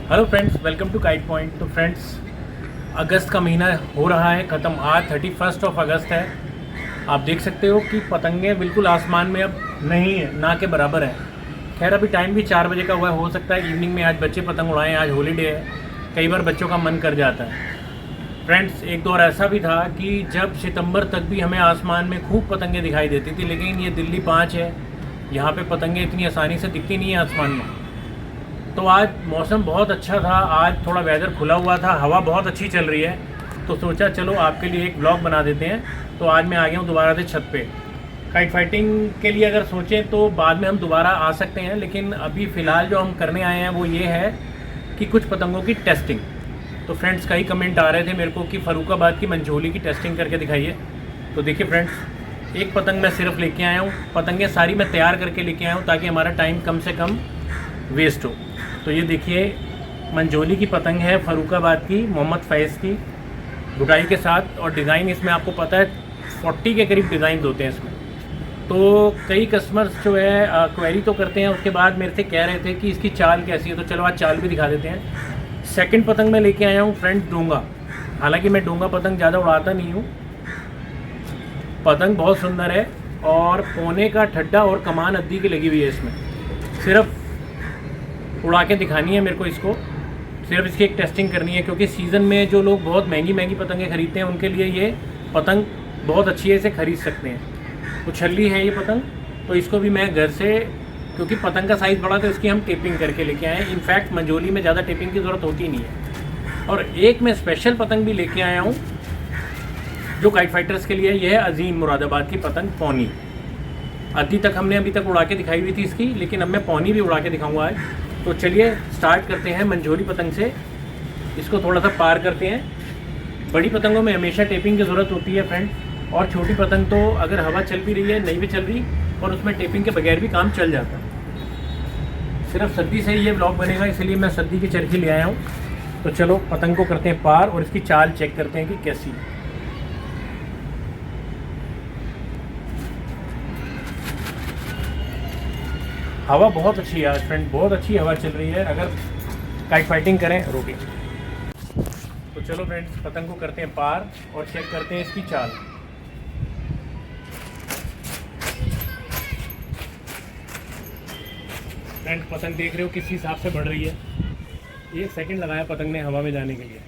Hello friends, welcome to kite point. तो friends, अगस्त का महीना हो रहा है ख़त्म। आज 31 अगस्त है। आप देख सकते हो कि पतंगे बिल्कुल आसमान में अब नहीं है, ना के बराबर है। खैर, अभी टाइम भी 4 बजे का हुआ है। हो सकता है इवनिंग में आज बच्चे पतंग उड़ाएं, आज हॉलीडे है। कई बार बच्चों का मन कर जाता है। फ्रेंड्स, एक दौर ऐसा भी था कि जब सितंबर तक भी हमें आसमान में खूब पतंगे दिखाई देती थी, लेकिन ये दिल्ली 5 है, यहाँ पे पतंगे इतनी आसानी से दिखती नहीं है आसमान में। तो आज मौसम बहुत अच्छा था। आज थोड़ा वेदर खुला हुआ था, हवा बहुत अच्छी चल रही है। तो सोचा चलो आपके लिए एक ब्लॉग बना देते हैं। तो आज मैं आ गया हूँ दोबारा से छत पे। काइट फाइटिंग के लिए अगर सोचें तो बाद में हम दोबारा आ सकते हैं, लेकिन अभी फ़िलहाल जो हम करने आए हैं वो ये है कि कुछ पतंगों की टेस्टिंग। तो फ्रेंड्स, कई कमेंट आ रहे थे मेरे को कि फ़रुखाबाद की मंझोली की टेस्टिंग करके दिखाइए। तो देखिए फ्रेंड्स, एक पतंग मैं सिर्फ लेके आया हूँ। पतंगें सारी मैं तैयार करके लेके आया हूँ ताकि हमारा टाइम कम से कम वेस्ट हो। तो ये देखिए, मंझोली की पतंग है, फ़रुखाबाद की, मोहम्मद फैज़ की, बुटाई के साथ। और डिज़ाइन इसमें आपको पता है 40 के करीब डिज़ाइन होते हैं इसमें। तो कई कस्टमर्स जो है क्वेरी तो करते हैं, उसके बाद मेरे से कह रहे थे कि इसकी चाल कैसी है। तो चलो आज चाल भी दिखा देते हैं। सेकंड पतंग मैं लेके आया हूँ फ्रेंड्स, डोंगा। हालांकि मैं डोंगा पतंग ज़्यादा उड़ाता नहीं हूँ। पतंग बहुत सुंदर है और कोने का ठड्डा और कमान अद्दी की लगी हुई है इसमें। सिर्फ उड़ा के दिखानी है मेरे को इसको, सिर्फ इसकी एक टेस्टिंग करनी है, क्योंकि सीज़न में जो लोग बहुत महंगी महंगी पतंगें ख़रीदते हैं उनके लिए ये पतंग बहुत अच्छी है, इसे ख़रीद सकते हैं। तो छल्ली है ये पतंग, तो इसको भी मैं घर से, क्योंकि पतंग का साइज़ बड़ा तो इसकी हम टेपिंग करके लेके आए हैं। इनफैक्ट मंझोली में ज़्यादा टेपिंग की ज़रूरत होती नहीं है। और एक मैं स्पेशल पतंग भी लेके आया हूँ जो काइट फाइटर्स के लिए। यह है अजीम मुरादाबाद की पतंग, पौनी। अद्दी तक हमने अभी तक उड़ा के दिखाई हुई थी इसकी, लेकिन अब मैं पौनी भी उड़ा के दिखाऊंगा आज। तो चलिए स्टार्ट करते हैं मंझोली पतंग से। इसको थोड़ा सा पार करते हैं। बड़ी पतंगों में हमेशा टेपिंग की ज़रूरत होती है फ्रेंड, और छोटी पतंग तो अगर हवा चल भी रही है, नहीं भी चल रही, और उसमें टेपिंग के बगैर भी काम चल जाता है। सिर्फ सर्दी से ही ये ब्लॉग बनेगा, इसलिए मैं सर्दी की चरखी ले आया हूँ। तो चलो पतंग को करते हैं पार और इसकी चाल चेक करते हैं कि कैसी है। हवा बहुत अच्छी है आज फ्रेंड, बहुत अच्छी हवा चल रही है। अगर काइट फाइटिंग करें, रोके। तो चलो फ्रेंड्स, पतंग को करते हैं पार और चेक करते हैं इसकी चाल। फ्रेंड्स, पतंग देख रहे हो किस हिसाब से बढ़ रही है। 1 सेकंड लगाया पतंग ने हवा में जाने के लिए।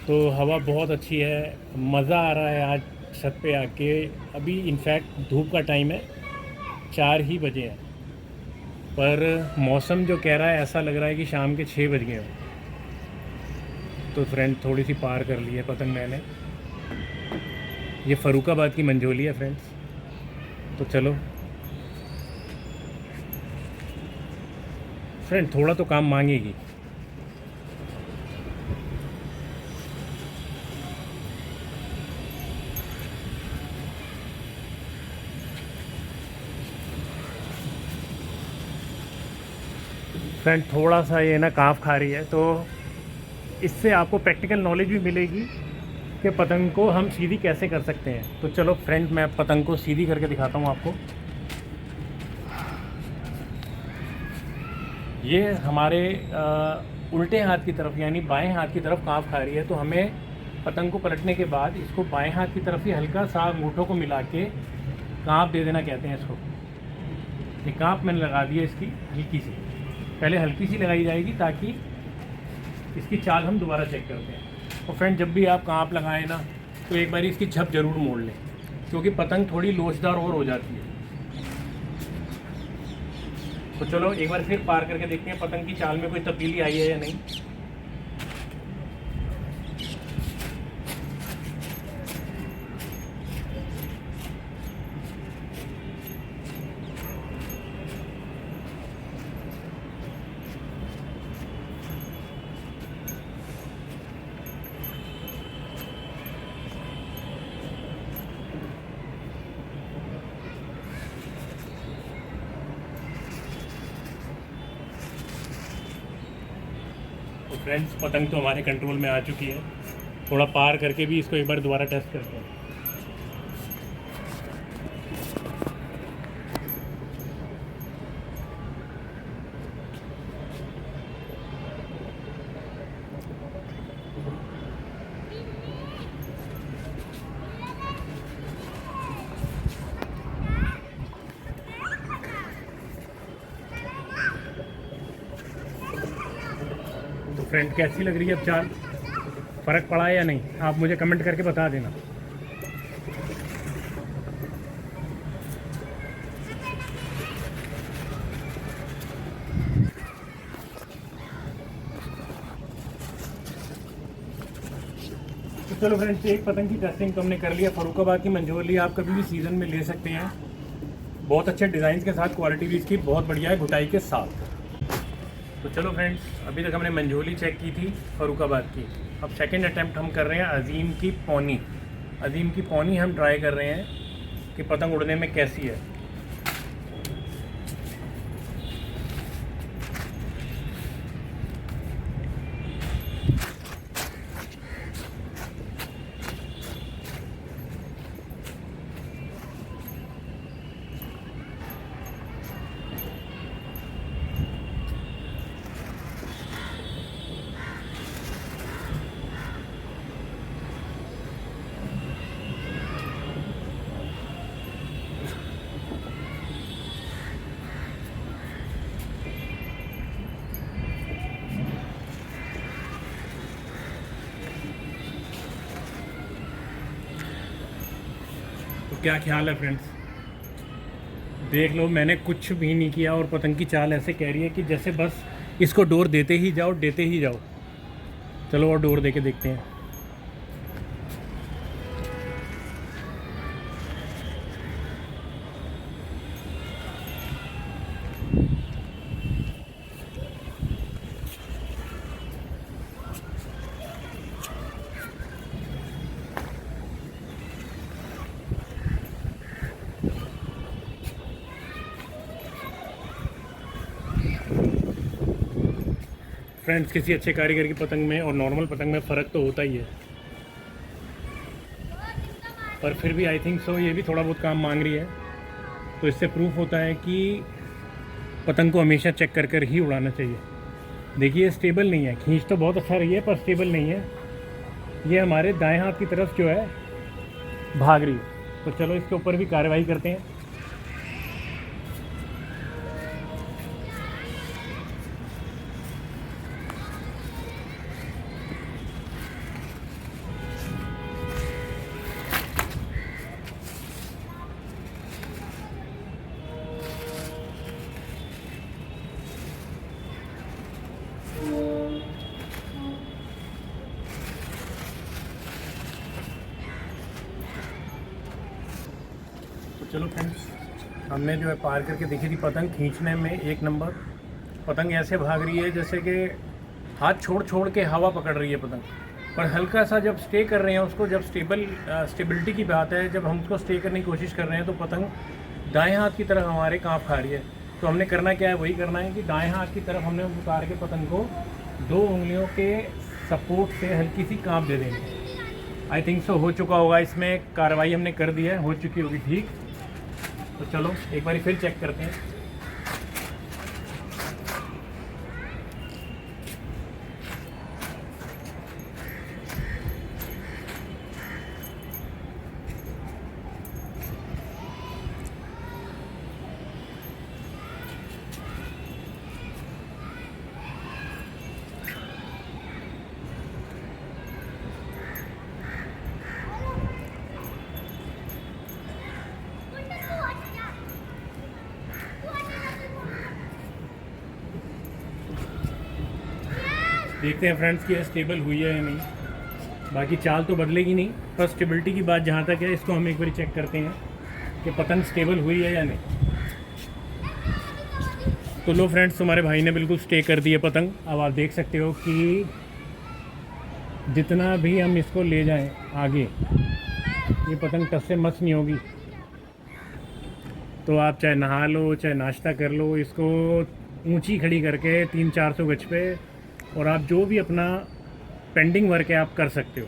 तो हवा बहुत अच्छी है, मज़ा आ रहा है आज छत पे आके। अभी इनफैक्ट धूप का टाइम है, 4 ही बजे हैं, पर मौसम जो कह रहा है ऐसा लग रहा है कि शाम के 6 बज गए हैं। तो फ्रेंड, थोड़ी सी पार कर ली है पतंग मैंने। ये फ़रुखाबाद की मंझोली है फ्रेंड्स। तो चलो फ्रेंड, थोड़ा तो काम मांगेगी। फ्रेंड, थोड़ा सा ये ना काँफ खा रही है, तो इससे आपको प्रैक्टिकल नॉलेज भी मिलेगी कि पतंग को हम सीधी कैसे कर सकते हैं। तो चलो फ्रेंड, मैं पतंग को सीधी करके दिखाता हूँ आपको। ये हमारे उल्टे हाथ की तरफ, यानी बाएं हाथ की तरफ काँफ खा रही है। तो हमें पतंग को पलटने के बाद इसको बाएं हाथ की तरफ ही हल्का सा अंगूठों को मिला के काँप दे देना कहते हैं इसको। ये काँप मैंने लगा दी है इसकी हल्की सी, पहले हल्की सी लगाई जाएगी ताकि इसकी चाल हम दोबारा चेक करते हैं। और फ्रेंड, जब भी आप काँप लगाएं ना, तो एक बार इसकी झप ज़रूर मोड़ लें, क्योंकि पतंग थोड़ी लोचदार और हो जाती है। तो चलो एक बार फिर पार करके देखते हैं पतंग की चाल में कोई तब्दीली आई है या नहीं। तो फ्रेंड्स, पतंग तो हमारे कंट्रोल में आ चुकी है। थोड़ा पार करके भी इसको एक बार दोबारा टेस्ट करते हैं। फ्रेंड कैसी लग रही है अब चाल, फ़र्क पड़ा है या नहीं, आप मुझे कमेंट करके बता देना। तो चलो फ्रेंड्स, एक पतंग की टेस्टिंग तो हमने कर लिया। फरुखाबाद की मंजोली आप कभी भी सीज़न में ले सकते हैं, बहुत अच्छे डिज़ाइन के साथ, क्वालिटी भी इसकी बहुत बढ़िया है घुटाई के साथ। तो चलो फ्रेंड्स, अभी तक हमने मंजोली चेक की थी फरुखाबाद की, अब सेकंड अटैम्प्ट हम कर रहे हैं अजीम की पौनी। अजीम की पौनी हम ट्राई कर रहे हैं कि पतंग उड़ने में कैसी है। क्या ख्याल है फ्रेंड्स, देख लो, मैंने कुछ भी नहीं किया और पतंग की चाल ऐसे कह रही है कि जैसे बस इसको डोर देते ही जाओ, देते ही जाओ। चलो और डोर दे के देखते हैं। फ्रेंड्स, किसी अच्छे कारीगर की पतंग में और नॉर्मल पतंग में फ़र्क तो होता ही है, पर फिर भी आई थिंक सो ये भी थोड़ा बहुत काम मांग रही है। तो इससे प्रूफ होता है कि पतंग को हमेशा चेक कर कर ही उड़ाना चाहिए। देखिए स्टेबल नहीं है, खींच तो बहुत अच्छा रही है पर स्टेबल नहीं है, ये हमारे दाएं हाथ की तरफ जो है भाग रही है। तो चलो इसके ऊपर भी कार्रवाई करते हैं। चलो फ्रेंड्स, हमने जो है पार करके देखी थी पतंग, खींचने में एक नंबर। पतंग ऐसे भाग रही है जैसे कि हाथ छोड़ छोड़ के हवा पकड़ रही है पतंग, पर हल्का सा जब स्टे कर रहे हैं उसको, जब स्टेबिलिटी की बात है, जब हम उसको स्टे करने की कोशिश कर रहे हैं तो पतंग दाएं हाथ की तरफ हमारे काँप खा रही है। तो हमने करना क्या है, वही करना है कि दाएँ हाथ की तरफ हमने उतार के पतंग को 2 उंगलियों के सपोर्ट से हल्की सी काँप दे देंगे। आई थिंक सो हो चुका होगा, इसमें कार्रवाई हमने कर दी है, हो चुकी होगी ठीक। तो चलो एक बार फिर चेक करते हैं। देखते हैं फ्रेंड्स कि स्टेबल हुई है या नहीं। बाकी चाल तो बदलेगी नहीं, पर स्टेबिलिटी की बात जहाँ तक है, इसको हम एक बार चेक करते हैं कि पतंग स्टेबल हुई है या नहीं। तो लो फ्रेंड्स, तुम्हारे भाई ने बिल्कुल स्टे कर दी है पतंग। अब आप देख सकते हो कि जितना भी हम इसको ले जाएं आगे, ये पतंग टस से मस नहीं होगी। तो आप चाहे नहा लो, चाहे नाश्ता कर लो, इसको ऊंची खड़ी करके 300-400 गज पे, और आप जो भी अपना पेंडिंग वर्क है आप कर सकते हो।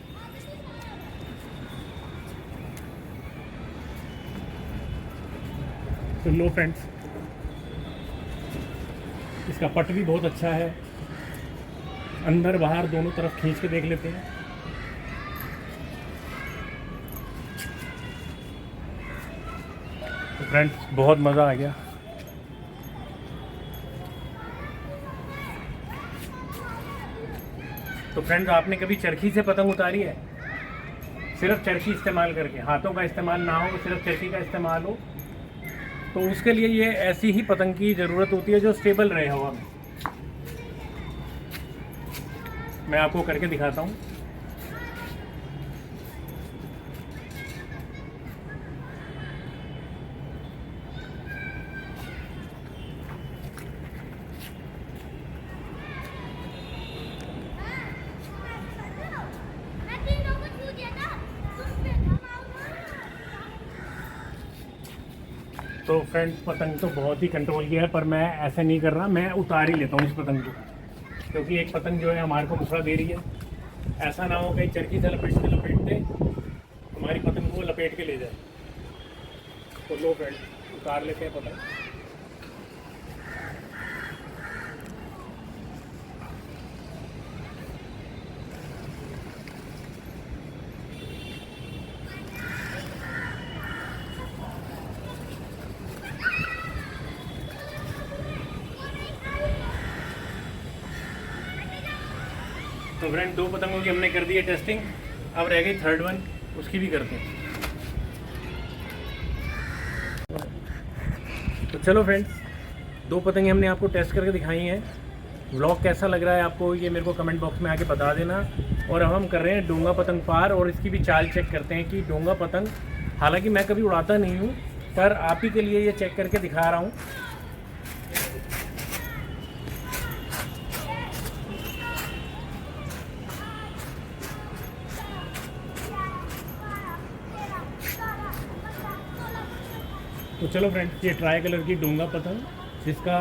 तो लो फ्रेंड्स, इसका पट भी बहुत अच्छा है, अंदर बाहर दोनों तरफ खींच के देख लेते हैं। तो फ्रेंड्स, बहुत मज़ा आ गया। तो फ्रेंड्स, आपने कभी चरखी से पतंग उतारी है? सिर्फ चरखी इस्तेमाल करके, हाथों का इस्तेमाल ना हो, सिर्फ चरखी का इस्तेमाल हो, तो उसके लिए ये ऐसी ही पतंग की ज़रूरत होती है जो स्टेबल रहे हवा में। मैं आपको करके दिखाता हूँ। तो फ्रेंड्स, पतंग तो बहुत ही कंट्रोल किया है, पर मैं ऐसे नहीं कर रहा, मैं उतार ही लेता हूँ इस पतंग को, क्योंकि एक पतंग जो है हमारे को दूसरा दे रही है। ऐसा ना हो कहीं चरखी से लपेटते हमारी पतंग को लपेट के ले जाए। तो लो फ्रेंड्स, उतार लेते हैं पतंग। तो फ्रेंड, 2 पतंगों की हमने कर दी है टेस्टिंग, अब रह गई थर्ड वन, उसकी भी करते हैं। तो चलो फ्रेंड्स, 2 पतंगे हमने आपको टेस्ट करके दिखाई हैं। व्लॉग कैसा लग रहा है आपको, ये मेरे को कमेंट बॉक्स में आके बता देना। और अब हम कर रहे हैं डोंगा पतंग पार, और इसकी भी चाल चेक करते हैं कि डोंगा पतंग, हालांकि मैं कभी उड़ाता नहीं हूँ, पर आप ही के लिए ये चेक करके दिखा रहा हूँ। तो चलो फ्रेंड्स, ये ट्राई कलर की डोंगा पतंग, जिसका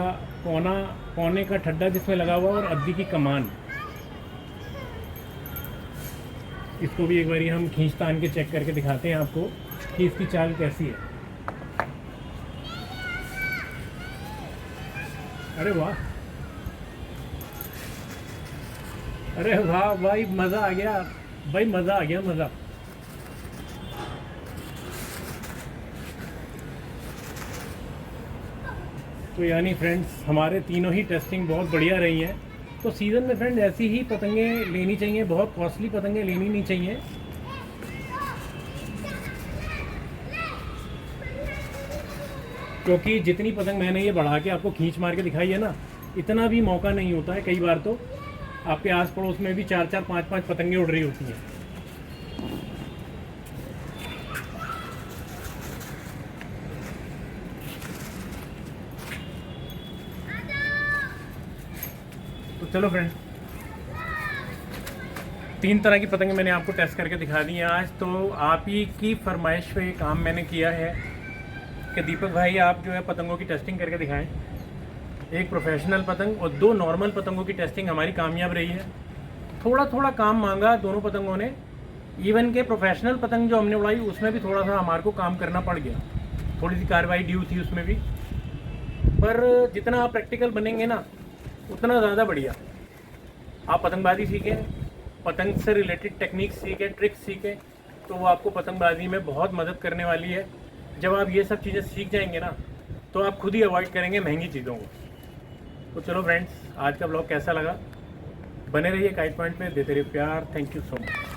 कोने का ठड्डा जिसमें लगा हुआ और अद्दी की कमान, इसको भी एक बारी हम खींच तान के चेक करके दिखाते हैं आपको कि इसकी चाल कैसी है। अरे वाह, अरे वाह भाई, मज़ा आ गया भाई, मज़ा आ गया, मज़ा। तो यानी फ्रेंड्स, हमारे तीनों ही टेस्टिंग बहुत बढ़िया रही हैं। तो सीज़न में फ्रेंड ऐसी ही पतंगें लेनी चाहिए, बहुत कॉस्टली पतंगें लेनी नहीं चाहिए। क्योंकि जितनी पतंग मैंने ये बढ़ा के आपको खींच मार के दिखाई है ना, इतना भी मौका नहीं होता है। कई बार तो आपके आस पड़ोस में भी 4-4, 5-5 पतंगें उड़ रही होती हैं। तो चलो फ्रेंड, 3 तरह की पतंगें मैंने आपको टेस्ट करके दिखा दी हैं आज। तो आप ही की फरमाइश पे काम मैंने किया है कि दीपक भाई, आप जो है पतंगों की टेस्टिंग करके दिखाएं। एक प्रोफेशनल पतंग और 2 नॉर्मल पतंगों की टेस्टिंग हमारी कामयाब रही है। थोड़ा थोड़ा काम मांगा दोनों पतंगों ने, इवन के प्रोफेशनल पतंग जो हमने उड़ाई उसमें भी थोड़ा सा हमारे को काम करना पड़ गया, थोड़ी सी कार्रवाई ड्यू थी उसमें भी। पर जितना आप प्रैक्टिकल बनेंगे ना, उतना ज़्यादा बढ़िया। आप पतंगबाजी सीखें, पतंग से रिलेटेड टेक्निक्स सीखें, ट्रिक्स सीखें, तो वो आपको पतंगबाजी में बहुत मदद करने वाली है। जब आप ये सब चीज़ें सीख जाएंगे ना, तो आप खुद ही अवॉइड करेंगे महंगी चीज़ों को। तो चलो फ्रेंड्स, आज का ब्लॉग कैसा लगा, बने रहिए काइट पॉइंट पे, देते रहिए प्यार। Thank you so much.